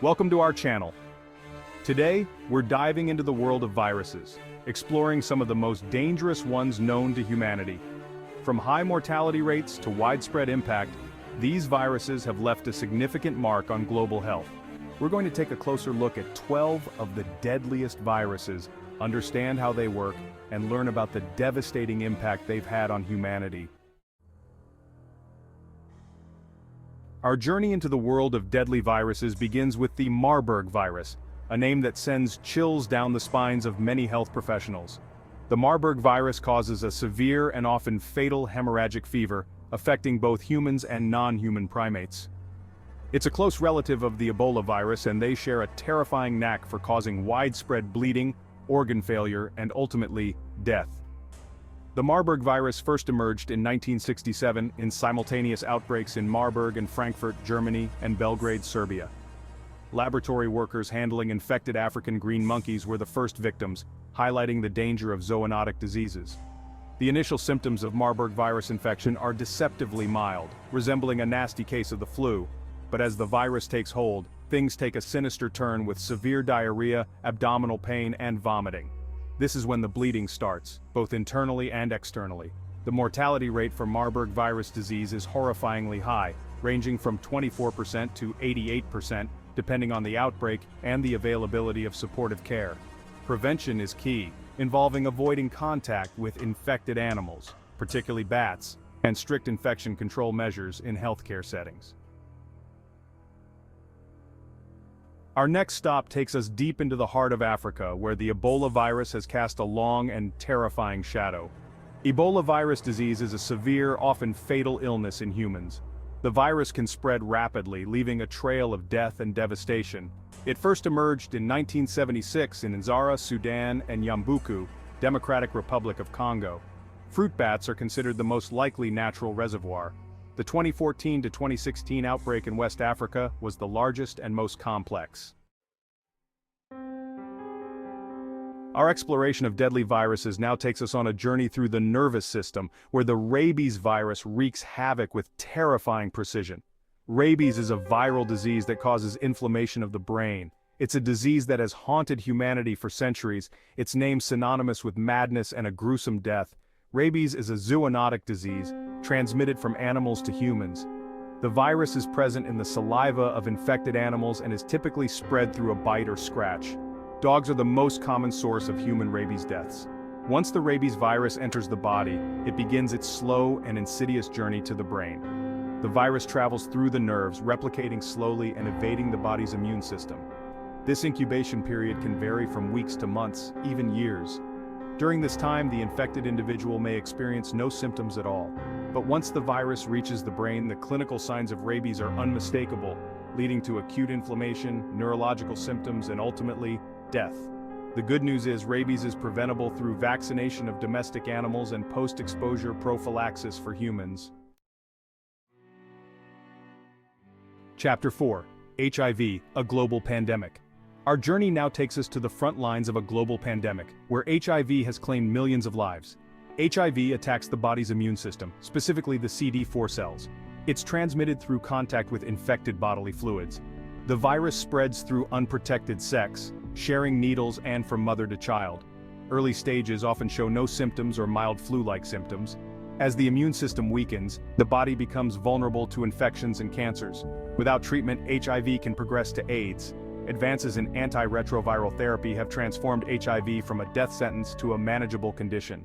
Welcome to our channel. Today, we're diving into the world of viruses, exploring some of the most dangerous ones known to humanity. From high mortality rates to widespread impact, these viruses have left a significant mark on global health. We're going to take a closer look at 12 of the deadliest viruses, understand how they work, and learn about the devastating impact they've had on humanity. Our journey into the world of deadly viruses begins with the Marburg virus, a name that sends chills down the spines of many health professionals. The Marburg virus causes a severe and often fatal hemorrhagic fever, affecting both humans and non-human primates. It's a close relative of the Ebola virus, and they share a terrifying knack for causing widespread bleeding, organ failure, and ultimately, death. The Marburg virus first emerged in 1967 in simultaneous outbreaks in Marburg and Frankfurt, Germany, and Belgrade, Serbia. Laboratory workers handling infected African green monkeys were the first victims, highlighting the danger of zoonotic diseases. The initial symptoms of Marburg virus infection are deceptively mild, resembling a nasty case of the flu, but as the virus takes hold, things take a sinister turn with severe diarrhea, abdominal pain, and vomiting. This is when the bleeding starts, both internally and externally. The mortality rate for Marburg virus disease is horrifyingly high, ranging from 24% to 88%, depending on the outbreak and the availability of supportive care. Prevention is key, involving avoiding contact with infected animals, particularly bats, and strict infection control measures in healthcare settings. Our next stop takes us deep into the heart of Africa, where the Ebola virus has cast a long and terrifying shadow. Ebola virus disease is a severe, often fatal illness in humans. The virus can spread rapidly, leaving a trail of death and devastation. It first emerged in 1976 in Nzara, Sudan, and Yambuku, Democratic Republic of Congo. Fruit bats are considered the most likely natural reservoir. The 2014 to 2016 outbreak in West Africa was the largest and most complex. Our exploration of deadly viruses now takes us on a journey through the nervous system, where the rabies virus wreaks havoc with terrifying precision. Rabies is a viral disease that causes inflammation of the brain. It's a disease that has haunted humanity for centuries, its name synonymous with madness and a gruesome death. Rabies is a zoonotic disease, transmitted from animals to humans. The virus is present in the saliva of infected animals and is typically spread through a bite or scratch. Dogs are the most common source of human rabies deaths. Once the rabies virus enters the body, it begins its slow and insidious journey to the brain. The virus travels through the nerves, replicating slowly and evading the body's immune system. This incubation period can vary from weeks to months, even years. During this time, the infected individual may experience no symptoms at all. But once the virus reaches the brain, the clinical signs of rabies are unmistakable, leading to acute inflammation, neurological symptoms, and ultimately, death. The good news is rabies is preventable through vaccination of domestic animals and post-exposure prophylaxis for humans. Chapter 4: HIV, a global pandemic. Our journey now takes us to the front lines of a global pandemic, where HIV has claimed millions of lives. HIV attacks the body's immune system, specifically the CD4 cells. It's transmitted through contact with infected bodily fluids. The virus spreads through unprotected sex, sharing needles and from mother to child. Early stages often show no symptoms or mild flu-like symptoms. As the immune system weakens, the body becomes vulnerable to infections and cancers. Without treatment, HIV can progress to AIDS. Advances in antiretroviral therapy have transformed HIV from a death sentence to a manageable condition.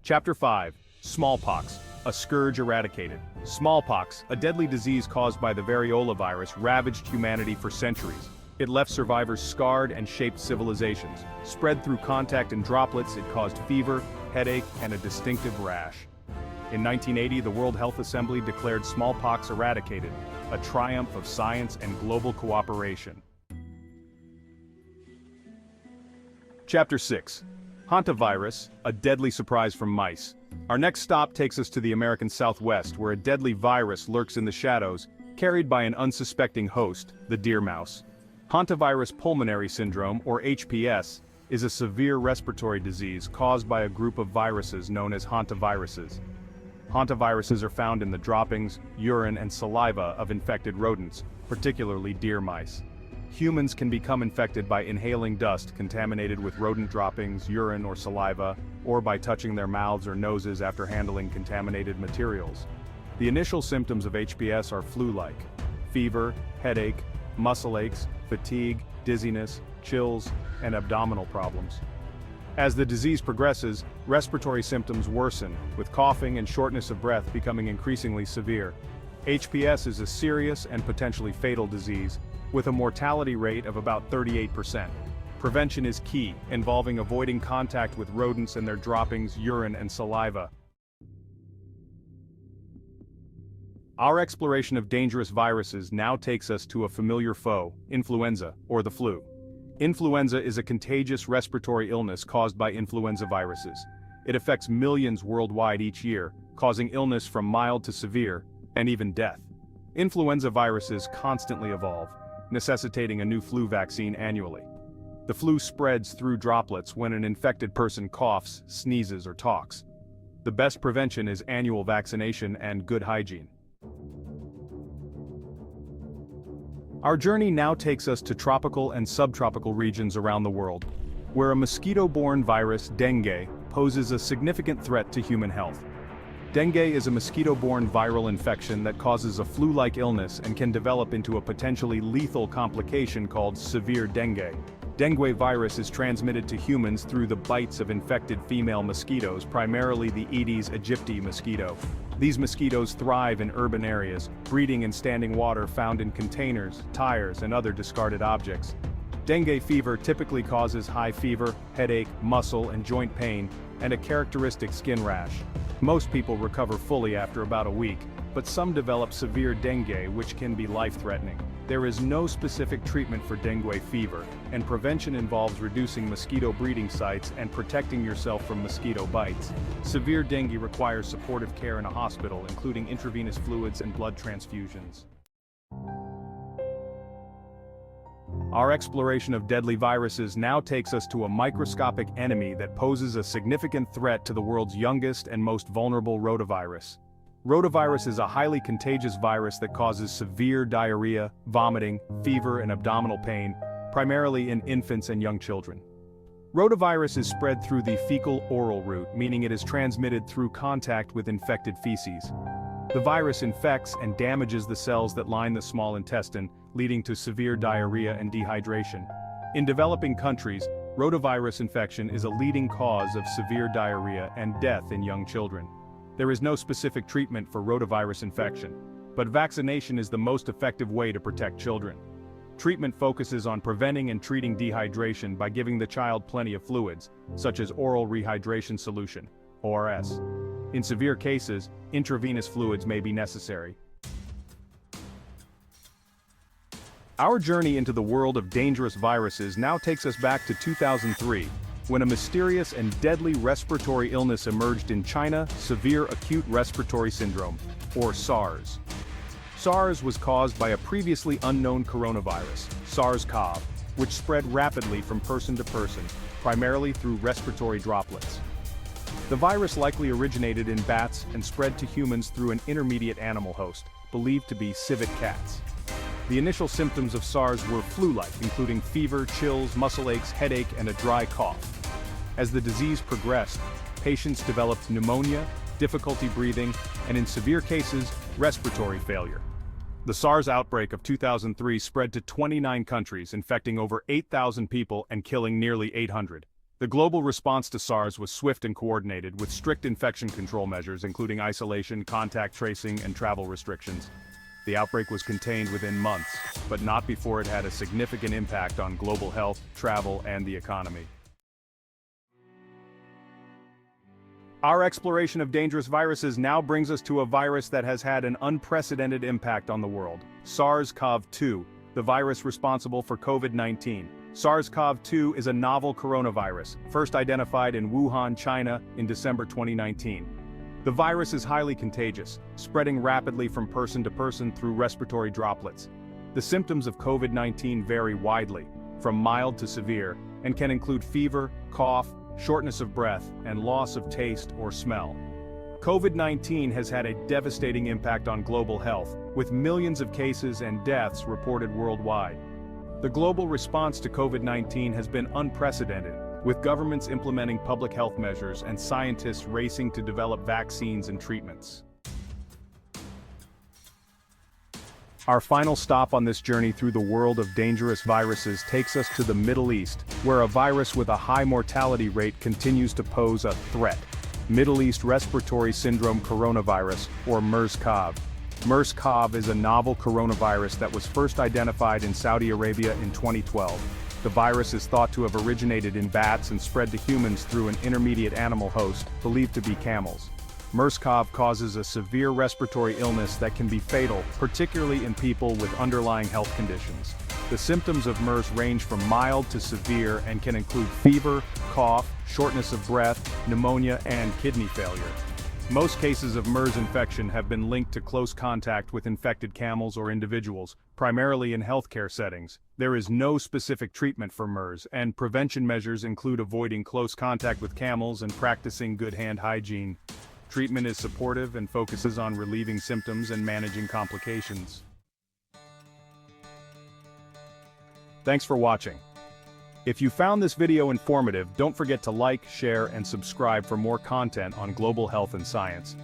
Chapter 5: Smallpox, a scourge eradicated. Smallpox, a deadly disease caused by the variola virus, ravaged humanity for centuries. It left survivors scarred and shaped civilizations. Spread through contact and droplets, it caused fever, headache, and a distinctive rash. In 1980, the World Health Assembly declared smallpox eradicated, a triumph of science and global cooperation. Chapter 6: Hantavirus, a deadly surprise from mice. Our next stop takes us to the American Southwest, where a deadly virus lurks in the shadows, carried by an unsuspecting host, the deer mouse. Hantavirus pulmonary syndrome, or HPS, is a severe respiratory disease caused by a group of viruses known as hantaviruses. Hantaviruses are found in the droppings, urine, and saliva of infected rodents, particularly deer mice. Humans can become infected by inhaling dust contaminated with rodent droppings, urine, or saliva, or by touching their mouths or noses after handling contaminated materials. The initial symptoms of HPS are flu-like: fever, headache, muscle aches, fatigue, dizziness, chills, and abdominal problems. As the disease progresses, respiratory symptoms worsen, with coughing and shortness of breath becoming increasingly severe. HPS is a serious and potentially fatal disease, with a mortality rate of about 38%. Prevention is key, involving avoiding contact with rodents and their droppings, urine, and saliva. Our exploration of dangerous viruses now takes us to a familiar foe, influenza, or the flu. Influenza is a contagious respiratory illness caused by influenza viruses. It affects millions worldwide each year, causing illness from mild to severe, and even death. Influenza viruses constantly evolve, necessitating a new flu vaccine annually. The flu spreads through droplets when an infected person coughs, sneezes, or talks. The best prevention is annual vaccination and good hygiene. Our journey now takes us to tropical and subtropical regions around the world, where a mosquito-borne virus, dengue, poses a significant threat to human health. Dengue is a mosquito-borne viral infection that causes a flu-like illness and can develop into a potentially lethal complication called severe dengue. Dengue virus is transmitted to humans through the bites of infected female mosquitoes, primarily the Aedes aegypti mosquito. These mosquitoes thrive in urban areas, breeding in standing water found in containers, tires, and other discarded objects. Dengue fever typically causes high fever, headache, muscle and joint pain, and a characteristic skin rash. Most people recover fully after about a week, but some develop severe dengue, which can be life-threatening. There is no specific treatment for dengue fever, and prevention involves reducing mosquito breeding sites and protecting yourself from mosquito bites. Severe dengue requires supportive care in a hospital, including intravenous fluids and blood transfusions. Our exploration of deadly viruses now takes us to a microscopic enemy that poses a significant threat to the world's youngest and most vulnerable rotavirus. Rotavirus is a highly contagious virus that causes severe diarrhea, vomiting, fever, and abdominal pain, primarily in infants and young children. Rotavirus is spread through the fecal-oral route, meaning it is transmitted through contact with infected feces. The virus infects and damages the cells that line the small intestine, leading to severe diarrhea and dehydration. In developing countries, rotavirus infection is a leading cause of severe diarrhea and death in young children. There is no specific treatment for rotavirus infection, but vaccination is the most effective way to protect children. Treatment focuses on preventing and treating dehydration by giving the child plenty of fluids, such as oral rehydration solution, ORS. In severe cases, intravenous fluids may be necessary. Our journey into the world of dangerous viruses now takes us back to 2003, when a mysterious and deadly respiratory illness emerged in China, severe acute respiratory syndrome, or SARS. SARS was caused by a previously unknown coronavirus, SARS-CoV, which spread rapidly from person to person, primarily through respiratory droplets. The virus likely originated in bats and spread to humans through an intermediate animal host, believed to be civet cats. The initial symptoms of SARS were flu-like, including fever, chills, muscle aches, headache, and a dry cough. As the disease progressed, patients developed pneumonia, difficulty breathing, and in severe cases, respiratory failure. The SARS outbreak of 2003 spread to 29 countries, infecting over 8,000 people and killing nearly 800. The global response to SARS was swift and coordinated, with strict infection control measures including isolation, contact tracing, and travel restrictions. The outbreak was contained within months, but not before it had a significant impact on global health, travel, and the economy. Our exploration of dangerous viruses now brings us to a virus that has had an unprecedented impact on the world: SARS-CoV-2, the virus responsible for COVID-19. SARS-CoV-2 is a novel coronavirus, first identified in Wuhan, China, in December 2019. The virus is highly contagious, spreading rapidly from person to person through respiratory droplets. The symptoms of COVID-19 vary widely, from mild to severe, and can include fever, cough, shortness of breath, and loss of taste or smell. COVID-19 has had a devastating impact on global health, with millions of cases and deaths reported worldwide. The global response to COVID-19 has been unprecedented, with governments implementing public health measures and scientists racing to develop vaccines and treatments. Our final stop on this journey through the world of dangerous viruses takes us to the Middle East, where a virus with a high mortality rate continues to pose a threat: Middle East Respiratory Syndrome Coronavirus, or MERS-CoV. MERS-CoV is a novel coronavirus that was first identified in Saudi Arabia in 2012. The virus is thought to have originated in bats and spread to humans through an intermediate animal host, believed to be camels. MERS-CoV causes a severe respiratory illness that can be fatal, particularly in people with underlying health conditions. The symptoms of MERS range from mild to severe and can include fever, cough, shortness of breath, pneumonia, and kidney failure. Most cases of MERS infection have been linked to close contact with infected camels or individuals, primarily in healthcare settings. There is no specific treatment for MERS, and prevention measures include avoiding close contact with camels and practicing good hand hygiene. Treatment is supportive and focuses on relieving symptoms and managing complications. Thanks for watching. If you found this video informative, don't forget to like, share, and subscribe for more content on global health and science.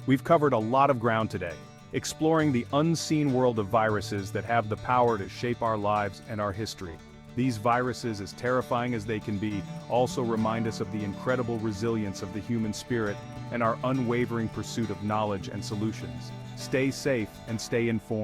We've covered a lot of ground today, exploring the unseen world of viruses that have the power to shape our lives and our history. These viruses, as terrifying as they can be, also remind us of the incredible resilience of the human spirit and our unwavering pursuit of knowledge and solutions. Stay safe and stay informed.